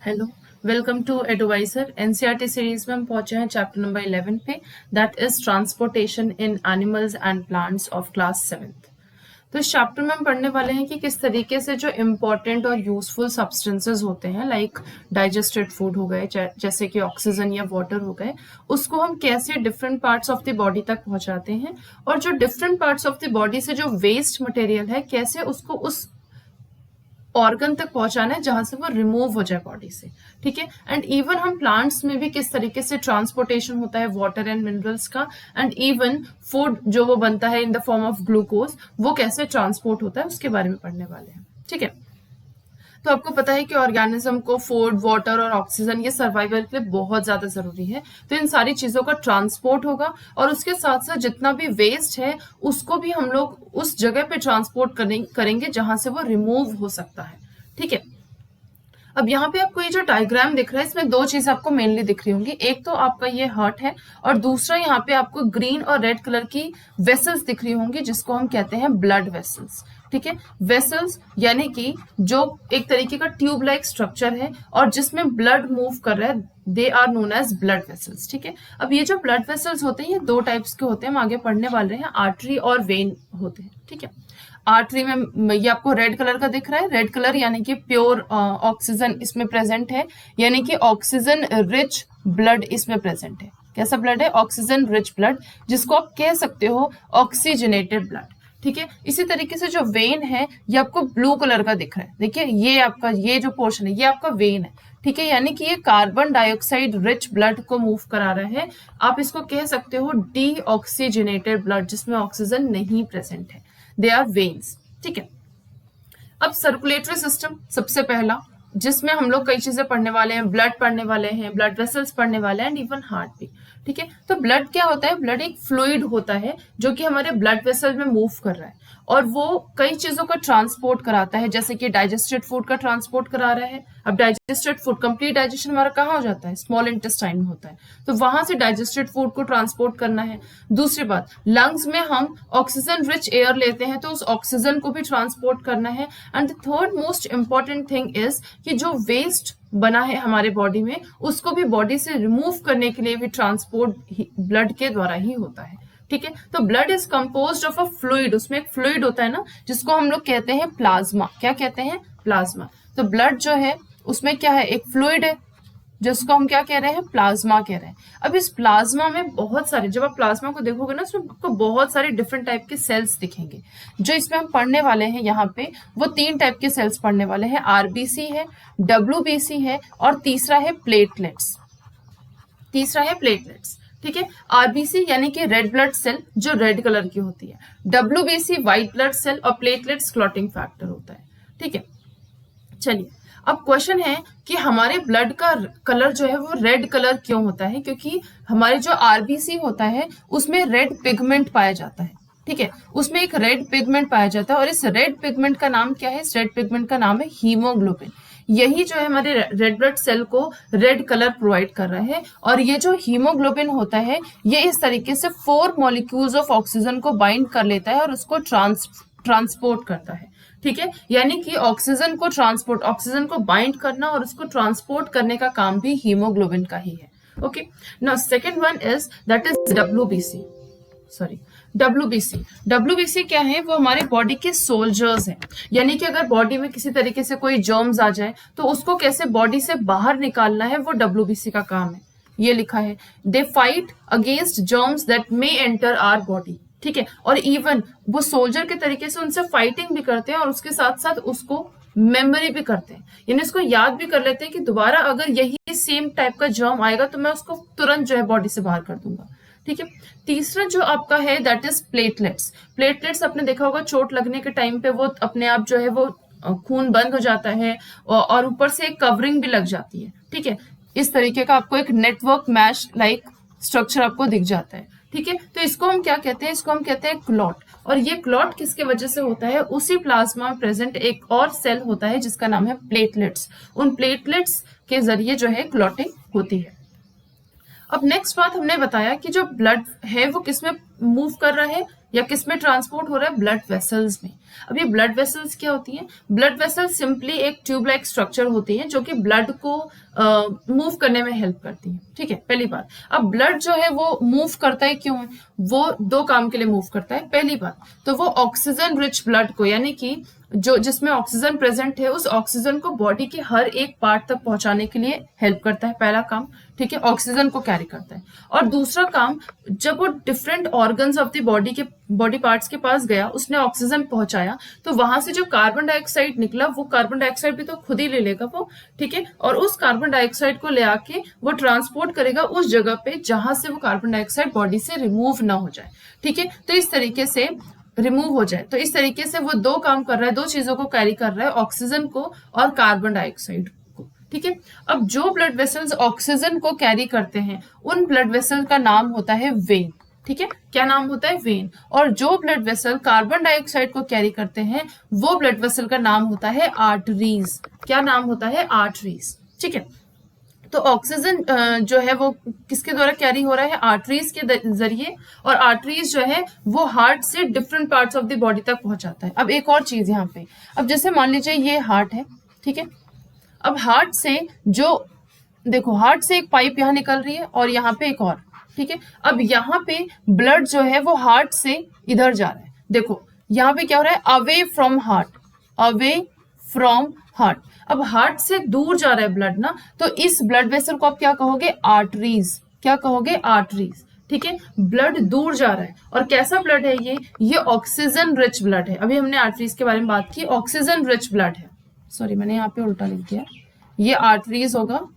Hello, welcome to advisor. NCERT series में हम पहुंचे हैं चैप्टर नंबर 11 पे, that is transportation in animals and plants of class 7th। तो इस चैप्टर में हम पढ़ने वाले हैं कि किस तरीके से जो इम्पोर्टेंट और यूजफुल सब्सटेंसेस होते हैं, लाइक डाइजेस्टेड फूड हो गए, जैसे कि ऑक्सीजन या वाटर हो गए, उसको हम कैसे different parts of the body तक पहुंचाते हैं, और जो different parts of the body से जो वेस्ट मटेरियल है, कैसे उसको उस ऑर्गन तक पहुंचाना है जहां से वो रिमूव हो जाए बॉडी से। ठीक है। एंड इवन हम प्लांट्स में भी किस तरीके से ट्रांसपोर्टेशन होता है वाटर एंड मिनरल्स का, एंड इवन फूड जो वो बनता है in the form of glucose, वो कैसे ट्रांसपोर्ट होता है उसके बारे में पढ़ने वाले हैं। ठीक है। तो आपको पता है कि ऑर्गेनिज्म को फूड, वाटर और ऑक्सीजन ये सर्वाइवल के लिए बहुत ज्यादा जरूरी है। तो इन सारी चीजों का ट्रांसपोर्ट होगा, और उसके साथ साथ जितना भी वेस्ट है उसको भी हम लोग उस जगह पे ट्रांसपोर्ट करेंगे जहां से वो रिमूव हो सकता है। ठीक है। अब यहाँ पे आपको ये जो डायग्राम दिख रहा है, इसमें दो चीज आपको मेनली दिख रही होंगी। एक तो आपका ये हार्ट है, और दूसरा यहाँ पे आपको ग्रीन और रेड कलर की वेसल्स दिख रही होंगी, जिसको हम कहते हैं ब्लड वेसल्स। ठीक है। वेसल्स यानी कि जो एक तरीके का ट्यूब लाइक स्ट्रक्चर है और जिसमें ब्लड मूव कर रहा है, they are known as blood vessels. ठीक है। अब ये जो ब्लड वेसल्स होते हैं ये दो टाइप्स के होते हैं, हम आगे पढ़ने वाले हैं। आर्टरी और वेन होते हैं। ठीक है। आर्टरी में ये आपको रेड कलर का दिख रहा है, रेड कलर यानी कि प्योर ऑक्सीजन इसमें प्रेजेंट है, यानी कि ऑक्सीजन रिच ब्लड इसमें प्रेजेंट है। कैसा ब्लड है? ऑक्सीजन रिच ब्लड, जिसको आप कह सकते हो ऑक्सीजनेटेड ब्लड। ठीक है। इसी तरीके से जो वेन है ये आपको ब्लू कलर का दिख रहा है। देखिए ये आपका ये जो पोर्शन है ये आपका वेन है। ठीक है। यानी कि ये कार्बन डाइऑक्साइड रिच ब्लड को मूव करा रहा है। आप इसको कह सकते हो डीऑक्सीजनेटेड ब्लड, जिसमें ऑक्सीजन नहीं प्रेजेंट है। They are veins. ठीक है। अब सर्कुलेटरी सिस्टम सबसे पहला, जिसमें हम लोग कई चीजें पढ़ने वाले हैं, ब्लड पढ़ने वाले हैं, ब्लड वेसल्स पढ़ने वाले हैं, एंड इवन हार्ट भी। ठीक है। तो ब्लड क्या होता है? ब्लड एक फ्लूइड होता है जो कि हमारे ब्लड वेसल में मूव कर रहा है, और वो कई चीजों का ट्रांसपोर्ट कराता है, जैसे कि डाइजेस्टेड फूड का ट्रांसपोर्ट करा रहा है। अब डाइजेस्टेड फूड, कंप्लीट डाइजेशन हमारा कहाँ हो जाता है? स्मॉल इंटेस्टाइन में होता है, तो वहां से डाइजेस्टेड फूड को ट्रांसपोर्ट करना है। दूसरी बात, लंग्स में हम ऑक्सीजन रिच एयर लेते हैं, तो उस ऑक्सीजन को भी ट्रांसपोर्ट करना है। And the third most important thing is कि जो वेस्ट बना है हमारे बॉडी में, उसको भी बॉडी से रिमूव करने के लिए भी ट्रांसपोर्ट ब्लड के द्वारा ही होता है। ठीक है। तो blood is composed of a fluid, उसमें एक फ्लूइड होता है ना, जिसको हम लोग कहते हैं प्लाज्मा। क्या कहते हैं? प्लाज्मा। तो ब्लड जो है उसमें क्या है? एक फ्लूइड है, जिसको हम क्या कह रहे हैं? प्लाज्मा कह रहे हैं। अब इस प्लाज्मा में बहुत सारे, जब आप प्लाज्मा को देखोगे ना, उसमें आपको बहुत सारे डिफरेंट टाइप के सेल्स दिखेंगे। जो इसमें हम पढ़ने वाले हैं यहाँ पे, वो 3 टाइप के सेल्स पढ़ने वाले हैं। आरबीसी है, डब्ल्यूबीसी है, और तीसरा है प्लेटलेट्स। ठीक है। आरबीसी यानी कि रेड ब्लड सेल, जो रेड कलर की होती है। डब्ल्यूबीसी व्हाइट ब्लड सेल, और प्लेटलेट्स क्लॉटिंग फैक्टर होता है। ठीक है। चलिए, अब क्वेश्चन है कि हमारे ब्लड का कलर जो है वो रेड कलर क्यों होता है? क्योंकि हमारे जो आरबीसी होता है उसमें रेड पिगमेंट पाया जाता है। ठीक है। उसमें एक रेड पिगमेंट पाया जाता है, और इस रेड पिगमेंट का नाम क्या है? इस रेड पिगमेंट का नाम है हीमोग्लोबिन। यही जो है हमारे रेड ब्लड सेल को रेड कलर प्रोवाइड कर रहा है। और ये जो हीमोग्लोबिन होता है ये इस तरीके से 4 मॉलिक्यूल्स ऑफ ऑक्सीजन को बाइंड कर लेता है और उसको ट्रांसपोर्ट करता है। ठीक है। यानी कि ऑक्सीजन को बाइंड करना और उसको ट्रांसपोर्ट करने का काम भी हीमोग्लोबिन का ही है। Okay. Now second one is that is WBC. WBC क्या है? वो हमारे बॉडी के सोल्जर्स हैं। यानी कि अगर बॉडी में किसी तरीके से कोई जर्म्स आ जाए तो उसको कैसे बॉडी से बाहर निकालना है, वो डब्ल्यूबीसी का काम है। ये लिखा है, they fight against germs that may enter our body. ठीक है। और इवन वो सोल्जर के तरीके से उनसे फाइटिंग भी करते हैं, और उसके साथ साथ उसको मेमोरी भी करते हैं, यानी उसको याद भी कर लेते हैं कि दोबारा अगर यही सेम टाइप का जर्म आएगा तो मैं उसको तुरंत जो है बॉडी से बाहर कर दूंगा। ठीक है। तीसरा जो आपका है दैट इज प्लेटलेट्स आपने देखा होगा, चोट लगने के टाइम पे वो अपने आप जो है वो खून बंद हो जाता है, और ऊपर से एक कवरिंग भी लग जाती है। ठीक है। इस तरीके का आपको एक नेटवर्क मैश लाइक स्ट्रक्चर आपको दिख जाता है। ठीक है। तो इसको हम क्या कहते हैं? इसको हम कहते हैं क्लॉट। और ये क्लॉट किसके वजह से होता है? उसी प्लाज्मा में प्रेजेंट एक और सेल होता है जिसका नाम है प्लेटलेट्स। उन प्लेटलेट्स के जरिए जो है क्लॉटिंग होती है। अब नेक्स्ट बात हमने बताया कि जो ब्लड है वो किसमें मूव कर रहा है? या किस में ट्रांसपोर्ट हो रहा है, ब्लड वेसल्स में। अब ये ब्लड वेसल्स क्या होती हैं, ब्लड वेसल्स सिंपली एक ट्यूब लाइक स्ट्रक्चर होती है जो कि ब्लड को मूव करने में हेल्प करती है। ठीक है, पहली बात। अब ब्लड जो है वो मूव करता है क्यों है, वो दो काम के लिए मूव करता है। पहली बात तो वो ऑक्सीजन रिच ब्लड को, यानी कि जो जिसमें ऑक्सीजन प्रेजेंट है उस ऑक्सीजन को बॉडी के हर एक पार्ट तक पहुंचाने के लिए हेल्प करता है, पहला काम। ठीक है, ऑक्सीजन को कैरी करता है। और दूसरा काम, जब वो different organs of the body parts के पास गया, उसने ऑक्सीजन पहुंचाया, तो वहां से जो कार्बन डाइऑक्साइड निकला वो कार्बन डाइऑक्साइड भी तो खुद ही ले लेगा वो। ठीक है, और उस कार्बन डाइऑक्साइड को ले आके वो ट्रांसपोर्ट करेगा उस जगह पे जहां से वो कार्बन डाइऑक्साइड बॉडी से रिमूव ना हो जाए। ठीक है, तो इस तरीके से रिमूव हो जाए, तो इस तरीके से वो दो काम कर रहा है, दो चीजों को कैरी कर रहा है, ऑक्सीजन को और कार्बन डाइऑक्साइड को। ठीक है, अब जो ब्लड वेसल्स ऑक्सीजन को कैरी करते हैं उन ब्लड वेसल का नाम होता है वेन। ठीक है, क्या नाम होता है, वेन। और जो ब्लड वेसल कार्बन डाइऑक्साइड को कैरी करते हैं वो ब्लड वेसल का नाम होता है आर्टरीज। क्या नाम होता है, आर्टरीज। ठीक है, तो ऑक्सीजन जो है वो किसके द्वारा कैरी हो रहा है, आर्टरीज के जरिए। और आर्टरीज जो है वो हार्ट से different parts of the body तक पहुंचाता है। अब एक और चीज यहाँ पे, अब जैसे मान लीजिए ये हार्ट है। ठीक है, अब हार्ट से जो, देखो हार्ट से एक पाइप यहाँ निकल रही है और यहाँ पे एक और। ठीक है, अब यहाँ पे ब्लड जो है वो हार्ट से इधर जा रहा है। देखो यहाँ पे क्या हो रहा है, away from heart, away from heart. अब हार्ट से दूर जा रहा है ब्लड ना, तो इस ब्लड वेसल को आप क्या कहोगे, आर्टरीज। क्या कहोगे, आर्टरीज। ठीक है, ब्लड दूर जा रहा है। और कैसा ब्लड है ये ऑक्सीजन रिच ब्लड है। अभी हमने आर्टरीज के बारे में बात की, ऑक्सीजन रिच ब्लड है। सॉरी, मैंने यहाँ पे उल्टा लिख दिया, ये आर्टरीज होगा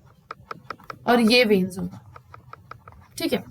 और ये वेन्स होगा। ठीक है,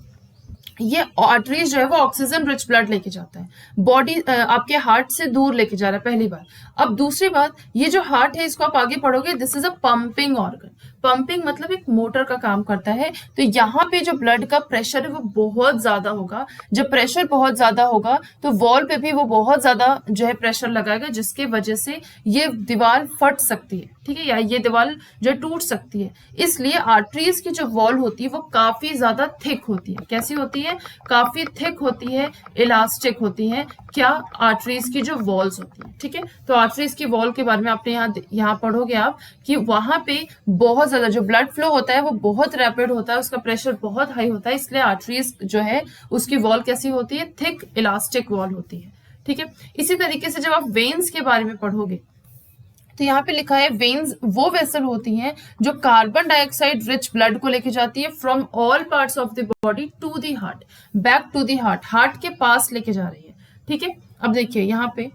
ये आर्टरीज जो है वो ऑक्सीजन रिच ब्लड लेके जाता है, बॉडी आपके हार्ट से दूर लेके जा रहा है, पहली बात। अब दूसरी बात, ये जो हार्ट है इसको आप आगे पढ़ोगे, this is a pumping organ. Pumping मतलब एक मोटर का काम करता है। तो यहाँ पे जो ब्लड का प्रेशर है वो बहुत ज्यादा होगा। जब प्रेशर बहुत ज्यादा होगा तो वॉल पे भी वो बहुत ज्यादा जो है प्रेशर लगाएगा, जिसके वजह से ये दीवार फट सकती है। ठीक है, या ये दीवार जो टूट सकती है। इसलिए आर्टरीज की जो वॉल होती है वो काफी ज्यादा थिक होती है। कैसी होती है, काफी थिक होती है, इलास्टिक होती है। क्या, आर्टरीज की जो वॉल्स होती है। ठीक है, तो आर्टरीज की वॉल के बारे में आपने यहाँ पढ़ोगे आप कि वहां पे बहुत ज्यादा जो ब्लड फ्लो होता है वो बहुत रैपिड होता है, उसका प्रेशर बहुत हाई होता है, इसलिए आर्टरीज जो है उसकी वॉल कैसी होती है, थिक इलास्टिक वॉल होती है। ठीक है, इसी तरीके से जब आप वेन्स के बारे में पढ़ोगे तो यहाँ पे लिखा है, वेन्स वो वेसल होती हैं जो कार्बन डाइऑक्साइड रिच ब्लड को लेके जाती है from all parts of the body to the heart, back to the heart, heart के पास लेके जा रही है। ठीक है, अब देखिए यहाँ पे,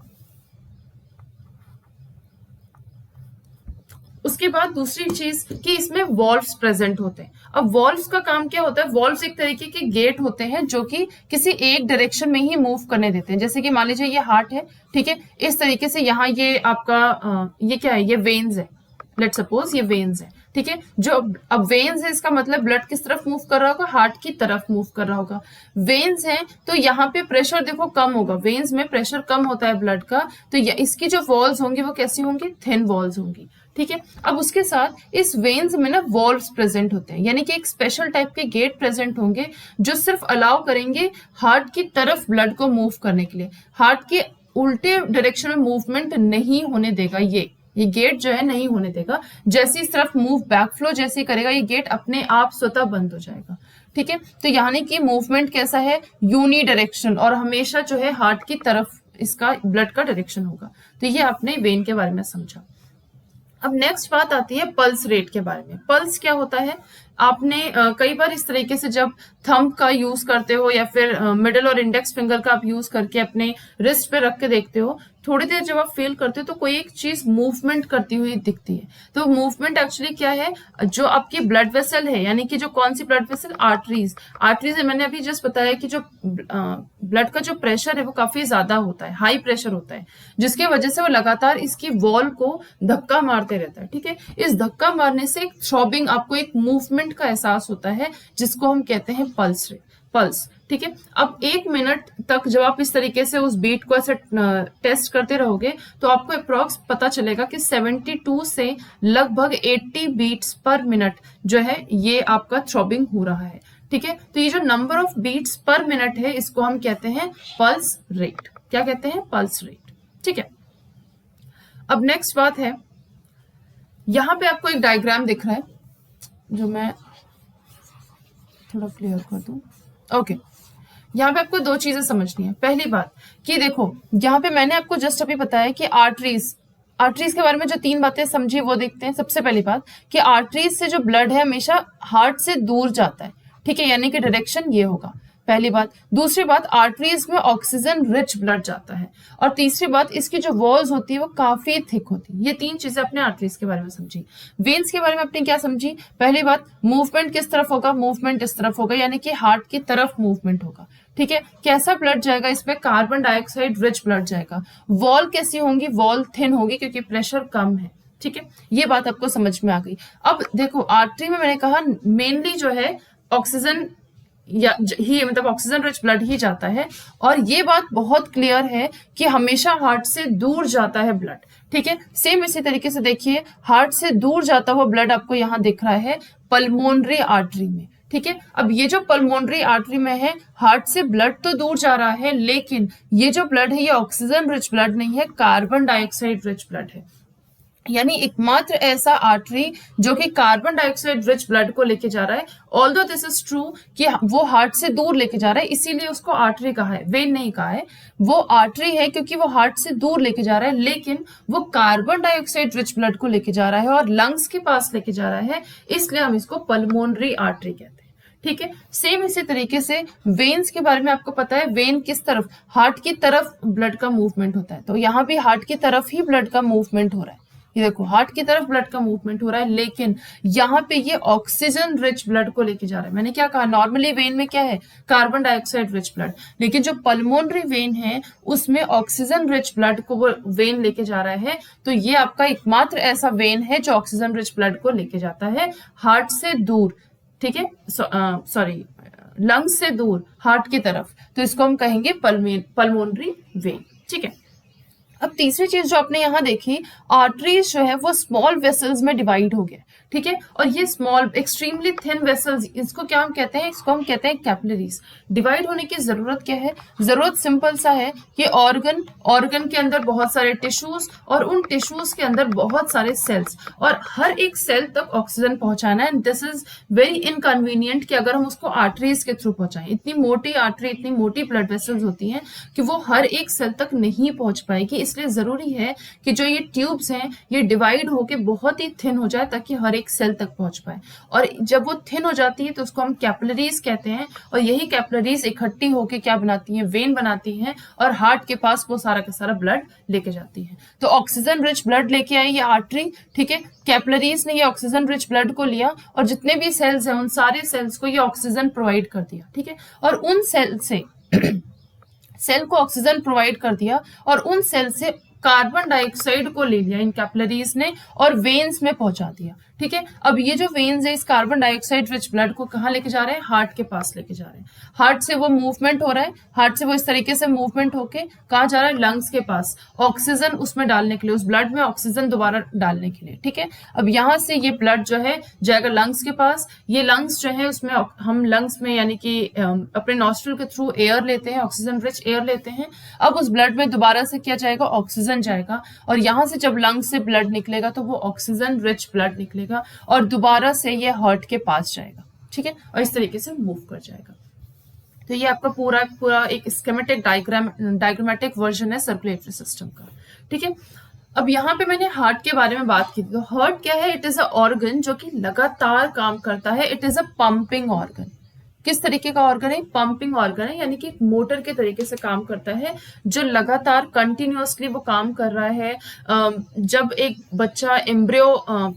उसके बाद दूसरी चीज कि इसमें वॉल्व्स प्रेजेंट होते हैं। अब वॉल्व्स का काम क्या होता है, वॉल्व्स एक तरीके के गेट होते हैं जो कि किसी एक डायरेक्शन में ही मूव करने देते हैं। जैसे कि मान लीजिए ये हार्ट है। ठीक है, इस तरीके से यहाँ ये आपका ये क्या है, ये वेन्स है। लेट्स सपोज ये वेन्स है। ठीक है, जो अब वेन्स है इसका मतलब ब्लड किस तरफ मूव कर रहा होगा, हार्ट की तरफ मूव कर रहा होगा। वेन्स है तो यहाँ पे प्रेशर देखो कम होगा, वेन्स में प्रेशर कम होता है ब्लड का, तो इसकी जो वॉल्स होंगी वो कैसी होंगी, थिन वॉल्स होंगी। ठीक है, अब उसके साथ इस वेन्स में ना वॉल्व्स प्रेजेंट होते हैं, यानी कि एक स्पेशल टाइप के गेट प्रेजेंट होंगे जो सिर्फ अलाउ करेंगे हार्ट की तरफ ब्लड को मूव करने के लिए। हार्ट के उल्टे डायरेक्शन में मूवमेंट नहीं होने देगा, ये गेट जो है नहीं होने देगा। जैसे इस तरफ मूव बैक फ्लो जैसे करेगा ये गेट अपने आप स्वतः बंद हो जाएगा। ठीक है, तो यानी कि मूवमेंट कैसा है, यूनी डायरेक्शन, और हमेशा जो है हार्ट की तरफ इसका ब्लड का डायरेक्शन होगा। तो ये आपने वेन के बारे में समझा। अब नेक्स्ट बात आती है पल्स रेट के बारे में। पल्स क्या होता है, आपने कई बार इस तरीके से जब थंब का यूज करते हो या फिर मिडिल और इंडेक्स फिंगर का आप यूज करके अपने रिस्ट पे रख के देखते हो, थोड़ी देर जब आप फील करते हो तो कोई एक चीज मूवमेंट करती हुई दिखती है। तो मूवमेंट एक्चुअली क्या है, जो आपकी ब्लड वेसल है, यानी कि जो कौन सी ब्लड वेसल, आर्टरीज। आर्टरीज मैंने अभी जस्ट बताया कि जो ब्लड का जो प्रेशर है वो काफी ज्यादा होता है, हाई प्रेशर होता है, जिसकी वजह से वो लगातार इसकी वॉल को धक्का मारते रहता है। ठीक है, इस धक्का मारने से एक थ्रॉबिंग, आपको एक मूवमेंट का एहसास होता है जिसको हम कहते हैं पल्स रेट, पल्स। ठीक है, अब 1 मिनट तक जब आप इस तरीके से उस बीट को ऐसे टेस्ट करते रहोगे तो आपको अप्रॉक्स पता चलेगा कि 72 से लगभग 80 बीट्स पर मिनट जो है ये आपका थ्रॉबिंग हो रहा है। ठीक है। तो ये जो number of beats per minute है इसको हम कहते हैं पल्स रेट। क्या कहते हैं? Pulse rate. ठीक है। अब नेक्स्ट बात है, यहां पे आपको एक डायग्राम दिख रहा है जो मैं थोड़ा क्लियर कर दूं। ओके, यहाँ पे आपको दो चीजें समझनी है। पहली बात कि देखो, यहाँ पे मैंने आपको जस्ट अभी बताया कि आर्टरीज के बारे में जो 3 बातें समझी वो देखते हैं। सबसे पहली बात कि आर्टरीज से जो ब्लड है हमेशा हार्ट से दूर जाता है, ठीक है, यानी कि डायरेक्शन ये होगा, पहली बात। दूसरी बात, आर्टरीज में ऑक्सीजन रिच ब्लड जाता है। और तीसरी बात, इसकी जो वॉल्स होती है वो काफी थिक होती है। ये 3 चीजें अपने आर्टरीज के बारे में समझी। वेन्स के बारे में आपने क्या समझी? पहली बात, मूवमेंट किस तरफ होगा? मूवमेंट इस तरफ होगा, यानी कि हार्ट की तरफ मूवमेंट होगा, ठीक है। कैसा ब्लड जाएगा? इसमें कार्बन डाइऑक्साइड रिच ब्लड जाएगा। वॉल कैसी होंगी? वॉल थिन होगी क्योंकि प्रेशर कम है, ठीक है। ये बात आपको समझ में आ गई। अब देखो, आर्टरी में मैंने कहा मेनली जो है ऑक्सीजन या ही मतलब ऑक्सीजन रिच ब्लड ही जाता है। और ये बात बहुत क्लियर है कि हमेशा हार्ट से दूर जाता है ब्लड, ठीक है। सेम इसी तरीके से देखिए, हार्ट से दूर जाता हुआ ब्लड आपको यहाँ दिख रहा है पल्मोनरी आर्टरी में, ठीक है। अब ये जो पल्मोनरी आर्टरी में है, हार्ट से ब्लड तो दूर जा रहा है, लेकिन ये जो ब्लड है ये ऑक्सीजन रिच ब्लड नहीं है, कार्बन डाइऑक्साइड रिच ब्लड है। यानी एकमात्र ऐसा आर्टरी जो कि कार्बन डाइऑक्साइड रिच ब्लड को लेके जा रहा है। ऑल्दो दिस इज ट्रू कि वो हार्ट से दूर लेके जा रहा है, इसीलिए उसको आर्टरी कहा है, वेन नहीं कहा है। वो आर्टरी है क्योंकि वो हार्ट से दूर लेके जा रहा है, लेकिन वो कार्बन डाइऑक्साइड रिच ब्लड को लेके जा रहा है और लंग्स के पास लेके जा रहा है, इसलिए हम इसको पल्मोनरी आर्टरी कहते हैं, ठीक है। सेम इसी तरीके से वेन्स के बारे में आपको पता है, वेन किस तरफ? हार्ट की तरफ ब्लड का मूवमेंट होता है। तो यहाँ भी हार्ट की तरफ ही ब्लड का मूवमेंट हो रहा है। ये देखो, हार्ट की तरफ ब्लड का मूवमेंट हो रहा है, लेकिन यहाँ पे ये ऑक्सीजन रिच ब्लड को लेके जा रहा है। मैंने क्या कहा? नॉर्मली वेन में क्या है? कार्बन डाइऑक्साइड रिच ब्लड, लेकिन जो पल्मोनरी वेन है उसमें ऑक्सीजन रिच ब्लड को वो वेन लेके जा रहा है। तो ये आपका एकमात्र ऐसा वेन है जो ऑक्सीजन रिच ब्लड को लेके जाता है हार्ट से दूर, ठीक है, सॉरी, लंग्स से दूर हार्ट की तरफ। तो इसको हम कहेंगे पल्मोनरी वेन, ठीक है। अब तीसरी चीज जो आपने यहाँ देखी, आर्टरीज जो है वो स्मॉल वेसल्स में डिवाइड हो गया, ठीक है। और ये स्मॉल एक्सट्रीमली थिन वेसल्स, इसको क्या हम कहते हैं? इसको हम कहते हैं कैपिलरीज। डिवाइड होने की जरूरत क्या है? जरूरत सिंपल सा है कि ऑर्गन के अंदर बहुत सारे टिश्यूज और उन टिश्यूज के अंदर बहुत सारे सेल्स, और हर एक सेल तक ऑक्सीजन पहुंचाना है। दिस इज वेरी इनकन्वीनियंट कि अगर हम उसको आर्टरीज के थ्रू पहुंचाएं। इतनी मोटी आर्टरी, इतनी मोटी ब्लड वेसल्स होती हैं कि वो हर एक सेल तक नहीं पहुंच पाएगी। इसलिए जरूरी है कि जो ये ट्यूब्स हैं ये डिवाइड होके बहुत ही थिन हो जाए ताकि हर एक सेल तक पहुंच पाए। और जब वो थिन हो जाती है तो उसको हम कैपिलरीज कहते हैं। और यही कैपिलरीज इकट्ठी होके क्या बनाती हैं? वेन बनाती हैं, और हार्ट के पास वो सारा का सारा ब्लड लेके जाती है। तो ऑक्सीजन रिच ब्लड लेके आई ये आर्टरी, ठीक है। कैपिलरीज ने ये ऑक्सीजन रिच ब्लड को लिया और जितने भी सेल्स हैं उन सारे सेल्स को ये ऑक्सीजन प्रोवाइड कर दिया, ठीक है। और उन सेल से सेल को ऑक्सीजन प्रोवाइड कर दिया और उन सेल से कार्बन डाइऑक्साइड को ले लिया इन कैपिलरीज ने और वेन्स में पहुंचा दिया, ठीक है। अब ये जो वेन्स है इस कार्बन डाइऑक्साइड रिच ब्लड को कहाँ लेके जा रहे हैं? हार्ट के पास लेके जा रहे हैं। हार्ट से वो मूवमेंट हो रहा है, हार्ट से वो इस तरीके से मूवमेंट होके कहाँ जा रहा है? लंग्स के पास, ऑक्सीजन उसमें डालने के लिए, उस ब्लड में ऑक्सीजन दोबारा डालने के लिए, ठीक है। अब यहाँ से ये ब्लड जो है जाएगा लंग्स के पास। ये लंग्स जो है उसमें हम लंग्स में यानी कि अपने नॉस्ट्रिल के थ्रू एयर लेते हैं, ऑक्सीजन रिच एयर लेते हैं। अब उस ब्लड में दोबारा से क्या जाएगा? ऑक्सीजन जाएगा। और यहाँ से जब लंग्स से ब्लड निकलेगा तो वो ऑक्सीजन रिच ब्लड निकलेगा और दोबारा से ये हार्ट के पास जाएगा, ठीक है, और इस तरीके से मूव कर जाएगा। तो ये आपका पूरा एक स्कीमेटिक डायग्रामेटिक वर्जन है सर्कुलेटरी सिस्टम का, ठीक है। अब यहाँ पे मैंने हार्ट के बारे में बात की थी। तो हार्ट क्या है? इट इज अ ऑर्गन जो कि लगातार काम करता है। It is a pumping organ. किस तरीके का ऑर्गन है? पंपिंग ऑर्गन है, यानी कि मोटर के तरीके से काम करता है जो लगातार कंटिन्यूअसली वो काम कर रहा है। जब एक बच्चा एम्ब्रियो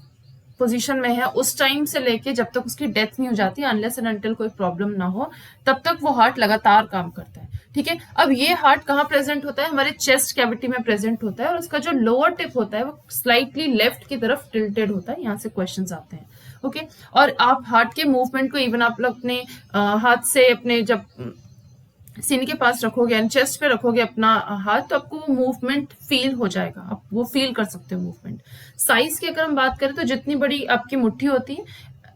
पोजीशन में है उस टाइम से लेके जब तक उसकी डेथ नहीं हो जाती, अनलेस एंड अनटिल कोई प्रॉब्लम ना हो, तब तक वो हार्ट लगातार काम करता है, ठीक है। अब ये हार्ट कहाँ प्रेजेंट होता है? हमारे चेस्ट कैविटी में प्रेजेंट होता है और उसका जो लोअर टिप होता है वो स्लाइटली लेफ्ट की तरफ टिल्टेड होता है। यहाँ से क्वेश्चंस आते हैं, ओके। और आप हार्ट के मूवमेंट को इवन आप लोग अपने हाथ से अपने जब सीने के पास रखोगे एंड चेस्ट पे रखोगे अपना हाथ, तो आपको वो मूवमेंट फील हो जाएगा, आप वो फील कर सकते हो मूवमेंट। साइज की अगर हम बात करें तो जितनी बड़ी आपकी मुट्ठी होती है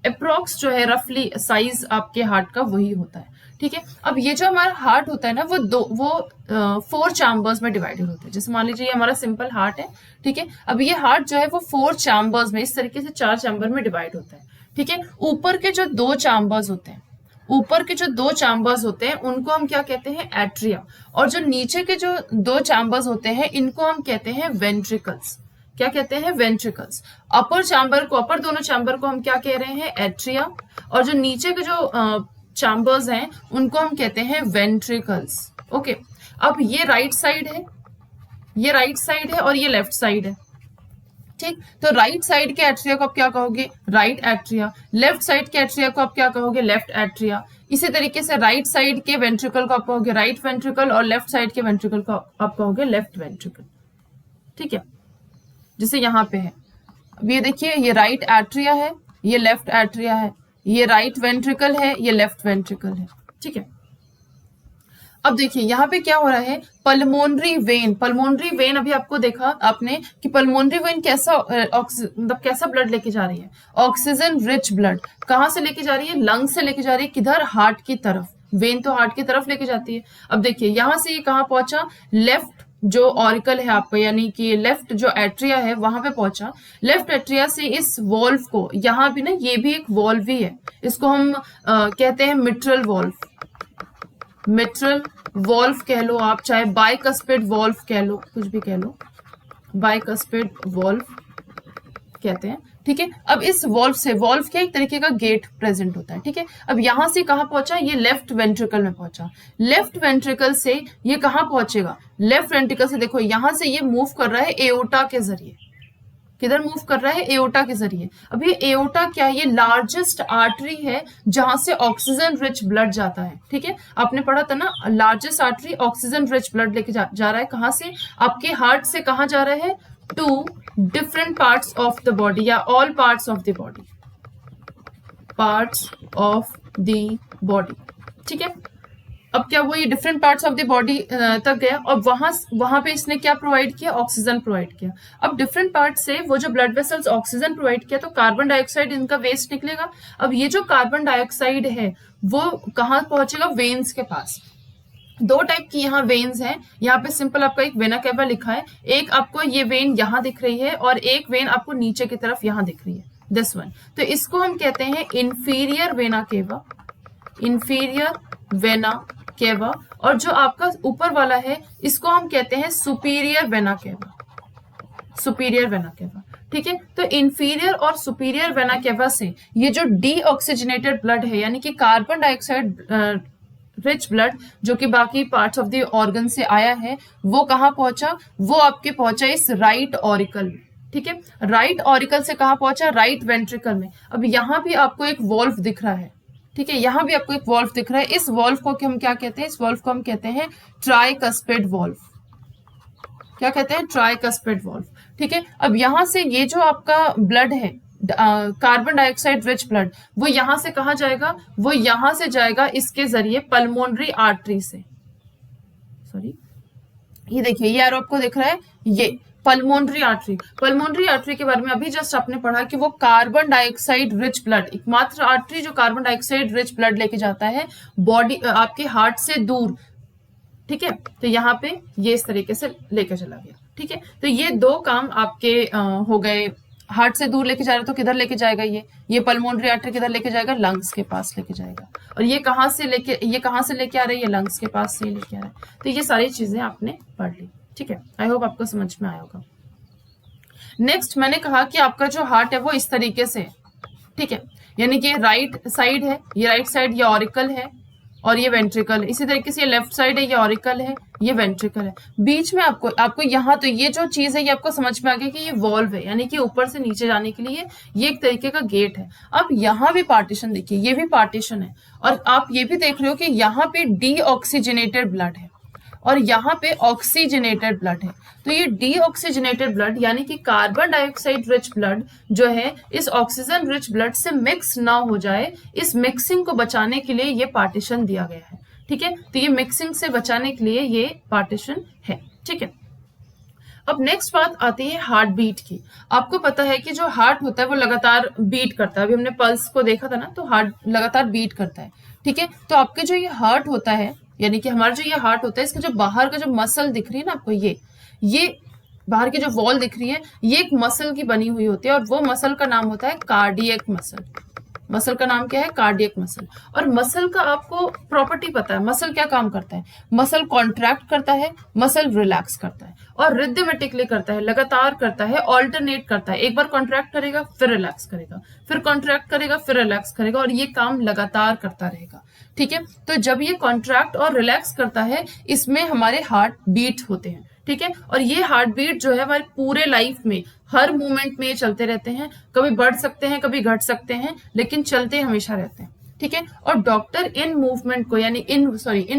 अप्रोक्स जो है रफली साइज आपके हार्ट का वही होता है, ठीक है। अब ये जो हमारा हार्ट होता है ना, वो 4 चैम्बर्स में डिवाइडेड होता है। जैसे मान लीजिए ये हमारा सिंपल हार्ट है, ठीक है। अब ये हार्ट जो है वो 4 चैम्बर्स में, इस तरीके से 4 चैम्बर में डिवाइड होता है, ठीक है। ऊपर के जो 2 चैम्बर्स होते हैं, ऊपर के जो 2 चैम्बर्स होते हैं उनको हम क्या कहते हैं, एट्रिया। और जो नीचे के जो 2 चैम्बर्स होते हैं इनको हम कहते हैं वेंट्रिकल्स। क्या कहते हैं, वेंट्रिकल्स। अपर चैम्बर को, अपर दोनों चैम्बर को हम क्या कह रहे हैं, एट्रिया। और जो नीचे के जो चैम्बर्स हैं उनको हम कहते हैं वेंट्रिकल्स। ओके, अब ये राइट साइड है, ये राइट साइड है और ये लेफ्ट साइड है, ठीक। तो राइट साइड के एट्रिया को आप क्या कहोगे, राइट एट्रिया। लेफ्ट साइड के एट्रिया को आप क्या कहोगे, लेफ्ट एट्रिया। इसी तरीके से राइट साइड के वेंट्रिकल को आप कहोगे राइट वेंट्रिकल और लेफ्ट साइड के वेंट्रिकल को आप कहोगे लेफ्ट वेंट्रिकल, ठीक है। जैसे यहाँ पे है, अब ये देखिए, ये राइट एट्रिया है, ये लेफ्ट एट्रिया है, ये राइट वेंट्रिकल है, ये लेफ्ट वेंट्रिकल है, ठीक है। अब देखिए यहाँ पे क्या हो रहा है, पल्मोनरी वेन। पल्मोनरी वेन अभी आपको देखा आपने कि पल्मोनरी वेन कैसा मतलब कैसा ब्लड लेके जा रही है, ऑक्सीजन रिच ब्लड। कहाँ से लेके जा रही है, लंग से लेके जा रही है, किधर, हार्ट की तरफ। वेन तो हार्ट की तरफ लेके जाती है। अब देखिए यहाँ से ये कहाँ पहुंचा, लेफ्ट जो ऑरिकल है आपका, यानी कि लेफ्ट जो एट्रिया है वहां पे पहुंचा। लेफ्ट एट्रिया से इस वॉल्व को, यहाँ भी ना ये भी एक वॉल्व ही है, इसको हम कहते हैं मिट्रल वॉल्व। मिट्रल वॉल्व कह लो आप, चाहे बाइकस्पिड वॉल्व कह लो, कुछ भी कह लो, बाइकस्पिड वॉल्व कहते हैं, ठीक है। अब इस वॉल्व से, वॉल्व के एक तरीके का गेट प्रेजेंट होता है, ठीक है। अब यहां से कहां पहुंचा, ये लेफ्ट वेंट्रिकल में पहुंचा। लेफ्ट वेंट्रिकल से ये कहां पहुंचेगा, लेफ्ट वेंट्रिकल से देखो यहां से ये मूव कर रहा है एओर्टा के जरिए। किधर मूव कर रहा है, एओर्टा के जरिए। अब ये एओर्टा क्या है, ये लार्जेस्ट आर्टरी है जहां से ऑक्सीजन रिच ब्लड जाता है, ठीक है। आपने पढ़ा था ना, largest artery oxygen rich blood लेके जा रहा है, कहां से, आपके हार्ट से कहां जा रहा है, to different parts of the body, या all parts of the body, parts of the body, ठीक है। अब क्या वो ये different parts of the body तक गया और वहां पे इसने क्या प्रोवाइड किया, ऑक्सीजन प्रोवाइड किया। अब डिफरेंट पार्ट से वो जो ब्लड वेसल्स ऑक्सीजन प्रोवाइड किया तो कार्बन डाइऑक्साइड इनका वेस्ट निकलेगा। अब ये जो कार्बन डाइऑक्साइड है वो कहाँ पहुंचेगा, वेन्स के पास। 2 टाइप की यहाँ वेन्स हैं, यहाँ पे सिंपल आपका एक वेना केवा लिखा है, एक आपको ये वेन यहाँ दिख रही है और एक वेन आपको नीचे की तरफ यहाँ दिख रही है, दिस वन। तो इसको हम कहते हैं inferior vena cava, inferior vena cava. और जो आपका ऊपर वाला है इसको हम कहते हैं superior vena cava, superior vena cava, ठीक है। तो इंफीरियर और सुपीरियर वेना केवा से ये जो डीऑक्सीजनेटेड ब्लड है, यानी कि कार्बन डाइऑक्साइड रिच ब्लड जो कि बाकी पार्ट्स ऑफ द ऑर्गन से आया है, वो कहाँ पहुंचा, वो आपके पहुंचा इस राइट ऑरिकल में, ठीक है। राइट ऑरिकल से कहाँ पहुंचा, राइट वेंट्रिकल में। अब यहाँ भी आपको एक वॉल्व दिख रहा है, ठीक है, यहाँ भी आपको एक वॉल्व दिख रहा है। इस वॉल्व को हम क्या कहते हैं, इस वॉल्व को हम कहते हैं ट्राइकस्पिड वॉल्व। क्या कहते हैं, ट्राइकस्पिड वॉल्व, ठीक है। अब यहां से ये जो आपका ब्लड है, कार्बन डाइऑक्साइड रिच ब्लड, वो यहां से कहा जाएगा, वो यहां से जाएगा इसके जरिए पल्मोनरी आर्टरी से। सॉरी, ये देखिए ये एरो आपको दिख रहा है, ये पल्मोनरी आर्टरी। पल्मोनरी आर्टरी के बारे में अभी जस्ट आपने पढ़ा कि वो कार्बन डाइऑक्साइड रिच ब्लड, एकमात्र आर्टरी जो कार्बन डाइऑक्साइड रिच ब्लड लेके जाता है बॉडी, आपके हार्ट से दूर, ठीक है। तो यहाँ पे ये इस तरीके से लेके चला गया, ठीक है। तो ये 2 काम आपके हो गए। हार्ट से दूर लेके जा रहा है तो किधर लेके जाएगा, ये पल्मोनरी आर्टरी किधर लेके जाएगा, लंग्स के पास लेके जाएगा। और ये कहाँ से लेके आ रही है, लंग्स के पास से लेके आ रहा है। तो ये सारी चीजें आपने पढ़ ली, ठीक है। आई होप आपको समझ में आया होगा। नेक्स्ट मैंने कहा कि आपका जो हार्ट है वो इस तरीके से, ठीक है, यानी कि राइट साइड है, ये राइट साइड, ये ऑरिकल है और ये वेंट्रिकल है। इसी तरीके से ये लेफ्ट साइड है, ये ऑरिकल है, ये वेंट्रिकल है। बीच में आपको यहाँ, तो ये जो चीज है ये आपको समझ में आ गया कि ये वॉल्व है, यानी कि ऊपर से नीचे जाने के लिए ये एक तरीके का गेट है। अब यहाँ भी पार्टीशन देखिए, ये भी पार्टीशन है और आप ये भी देख रहे हो कि यहाँ पे डीऑक्सीजनेटेड ब्लड है और यहाँ पे ऑक्सीजनेटेड ब्लड है। तो ये डीऑक्सीजनेटेड ब्लड यानी कि कार्बन डाइऑक्साइड रिच ब्लड जो है इस ऑक्सीजन रिच ब्लड से मिक्स ना हो जाए, इस मिक्सिंग को बचाने के लिए ये पार्टीशन दिया गया है, ठीक है। तो ये मिक्सिंग से बचाने के लिए ये पार्टीशन है, ठीक है। अब नेक्स्ट बात आती है हार्ट बीट की। आपको पता है कि जो हार्ट होता है वो लगातार बीट करता है, अभी हमने पल्स को देखा था ना, तो हार्ट लगातार बीट करता है, ठीक है। तो आपके जो ये हार्ट होता है, यानी कि हमारा जो ये हार्ट होता है, इसका जो बाहर का जो मसल दिख रही है ना आपको, ये बाहर की जो वॉल दिख रही है, ये एक मसल की बनी हुई होती है, और वो मसल का नाम होता है कार्डियक मसल। मसल का नाम क्या है? Cardiac muscle. और मसल का आपको प्रॉपर्टी पता है, मसल क्या काम करता है? मसल कॉन्ट्रैक्ट करता है, मसल रिलैक्स करता है, और रिदमेटिकली करता है, लगातार करता है, ऑल्टरनेट करता है। एक बार कॉन्ट्रैक्ट करेगा, फिर रिलैक्स करेगा, फिर कॉन्ट्रैक्ट करेगा, फिर रिलैक्स करेगा, और ये काम लगातार करता रहेगा, ठीक है। तो जब ये कॉन्ट्रैक्ट और रिलैक्स करता है, इसमें हमारे हार्ट बीट होते हैं, ठीक है। और ये हार्ट बीट जो है हमारे पूरे लाइफ में हर मूवमेंट में ये चलते रहते हैं, कभी बढ़ सकते हैं, कभी घट सकते हैं, लेकिन चलते हमेशा रहते हैं, ठीक है। और डॉक्टर इन मूवमेंट को, यानी इन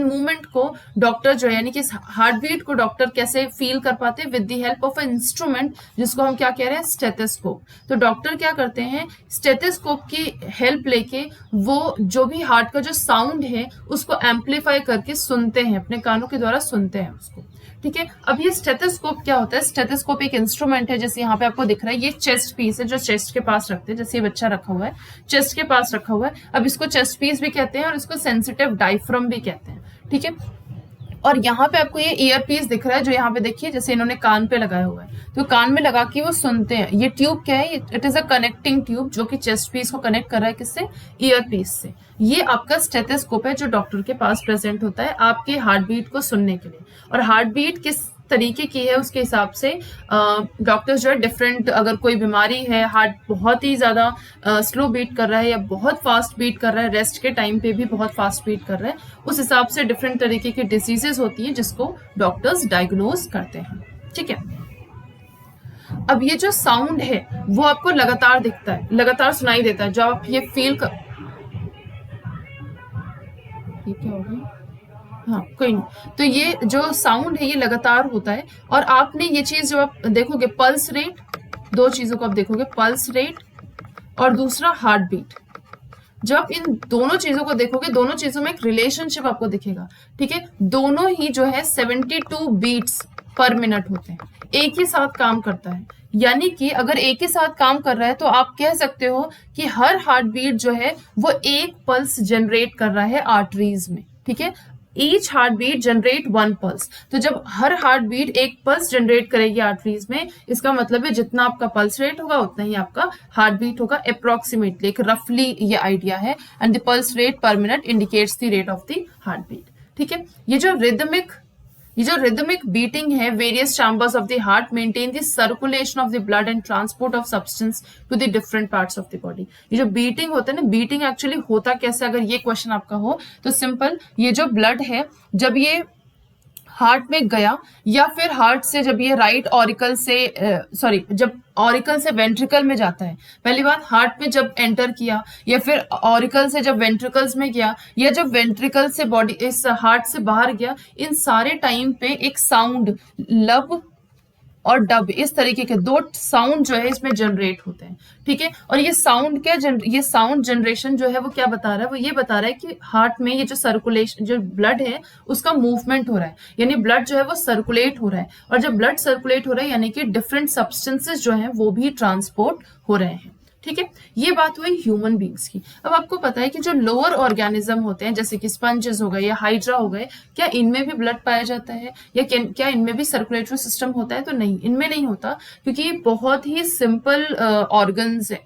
मूवमेंट को डॉक्टर जो है, यानी कि हार्ट बीट को डॉक्टर कैसे फील कर पाते हैं? With the help of an instrument, जिसको हम क्या कह रहे हैं? स्टेथोस्कोप। तो डॉक्टर क्या करते हैं? स्टेथोस्कोप की हेल्प लेके वो जो भी हार्ट का जो साउंड है उसको एम्पलीफाई करके सुनते हैं, अपने कानों के द्वारा सुनते हैं उसको, ठीक है। अब ये स्टेथोस्कोप क्या होता है? स्टेथोस्कोप एक इंस्ट्रूमेंट है, जैसे यहाँ पे आपको दिख रहा है, ये चेस्ट पीस है जो चेस्ट के पास रखते हैं, जैसे ये बच्चा रखा हुआ है, चेस्ट के पास रखा हुआ है। अब इसको चेस्ट पीस भी कहते हैं और इसको सेंसिटिव डायफ्राम भी कहते हैं, ठीक है। और यहाँ पे आपको ये ईयर पीस दिख रहा है, जो यहाँ पे देखिए जैसे इन्होंने कान पे लगाया हुआ है, तो कान में लगा के वो सुनते हैं। ये ट्यूब क्या है? It is a connecting tube, जो कि चेस्ट पीस को कनेक्ट कर रहा है किससे? ईयर पीस से। ये आपका स्टेथोस्कोप है जो डॉक्टर के पास प्रेजेंट होता है आपके हार्ट बीट को सुनने के लिए। और हार्ट बीट किस तरीके की है उसके हिसाब से डॉक्टर्स जो है डिफरेंट, अगर कोई बीमारी है, हार्ट बहुत ही ज्यादा स्लो बीट कर रहा है या बहुत फास्ट बीट कर रहा है, रेस्ट के टाइम पे भी बहुत फास्ट बीट कर रहा है, उस हिसाब से डिफरेंट तरीके की डिजीजेस होती है जिसको डॉक्टर्स डायग्नोज करते हैं, ठीक है। अब ये जो साउंड है वो आपको लगातार दिखता है, लगातार सुनाई देता है, जब आप ये फील कर, ये क्या हो गया? हाँ कोई नहीं। तो ये जो साउंड है ये लगातार होता है, और आपने ये चीज जो आप देखोगे, पल्स रेट, दो चीजों को आप देखोगे, पल्स रेट और दूसरा हार्ट बीट। जब आप इन दोनों चीजों को देखोगे, दोनों चीजों में एक रिलेशनशिप आपको दिखेगा, ठीक है। दोनों ही जो है 72 बीट्स पर मिनट होते हैं, एक ही साथ काम करता है। यानी कि अगर एक ही साथ काम कर रहा है तो आप कह सकते हो कि हर हार्ट बीट जो है वो एक पल्स जनरेट कर रहा है आर्टरीज में, ठीक है। Each heart beat generate one pulse. तो जब हर हार्ट बीट एक पल्स जनरेट करेगी आर्टरीज में, इसका मतलब है जितना आपका पल्स रेट होगा उतना ही आपका हार्ट बीट होगा, अप्रोक्सीमेटली, एक रफली ये आइडिया है। And the pulse rate per minute indicates the rate of the heart beat, ठीक है। ये जो रिदमिक बीटिंग है, various chambers of the heart maintain the circulation of the blood and transport of substance to the different parts of the body. ये जो beating होता है ना, बीटिंग एक्चुअली होता कैसे, अगर ये क्वेश्चन आपका हो तो सिंपल, ये जो ब्लड है जब ये हार्ट में गया, या फिर हार्ट से जब ये राइट ऑरिकल से जब ऑरिकल से वेंट्रिकल में जाता है, पहली बात हार्ट में जब एंटर किया, या फिर ऑरिकल से जब वेंट्रिकल्स में गया, या जब वेंट्रिकल से बॉडी इस हार्ट से बाहर गया, इन सारे टाइम पे एक साउंड लब और डब, इस तरीके के दो साउंड जो है इसमें जनरेट होते हैं, ठीक है। और ये साउंड ये साउंड जनरेशन जो है वो क्या बता रहा है? वो ये बता रहा है कि हार्ट में ये जो सर्कुलेशन, जो ब्लड है उसका मूवमेंट हो रहा है, यानी ब्लड जो है वो सर्कुलेट हो रहा है। और जब ब्लड सर्कुलेट हो रहा है यानी कि डिफरेंट सब्सटेंसेस जो है वो भी ट्रांसपोर्ट हो रहे हैं, ठीक है। ये बात हुई ह्यूमन बींग्स की। अब आपको पता है कि जो लोअर ऑर्गेनिज्म होते हैं, जैसे कि स्पंजेस हो गए या हाइड्रा हो गए, क्या इनमें भी ब्लड पाया जाता है, या क्या इनमें भी सर्कुलेटरी सिस्टम होता है? तो नहीं, इनमें नहीं होता, क्योंकि ये बहुत ही सिंपल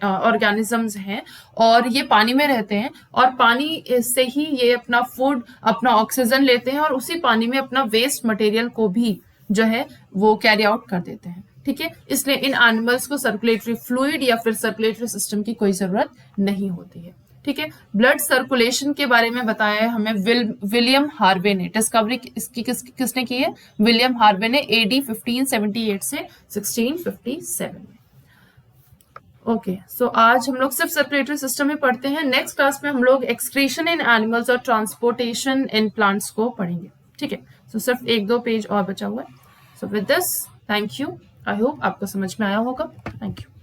ऑर्गेनिजम्स हैं, और ये पानी में रहते हैं, और पानी से ही ये अपना फूड, अपना ऑक्सीजन लेते हैं, और उसी पानी में अपना वेस्ट मटेरियल को भी जो है वो कैरी आउट कर देते हैं, ठीक है। इसलिए इन एनिमल्स को सर्कुलेटरी फ्लूइड या फिर सर्कुलेटरी सिस्टम की कोई जरूरत नहीं होती है, ठीक है। ब्लड सर्कुलेशन के बारे में बताया है हमें विलियम हार्वे ने। डिस्कवरी इसकी किसने की है? विलियम हार्वे ने, AD 1578 से 1657 में। ओके, सो आज हम लोग सिर्फ सर्कुलेटरी सिस्टम में पढ़ते हैं। नेक्स्ट क्लास में हम लोग एक्सक्रीशन इन एनिमल्स और ट्रांसपोर्टेशन इन प्लांट्स को पढ़ेंगे, ठीक है। सो सिर्फ 1-2 पेज और बचा हुआ है। So with this, thank you. I hope आपको समझ में आया होगा। Thank you.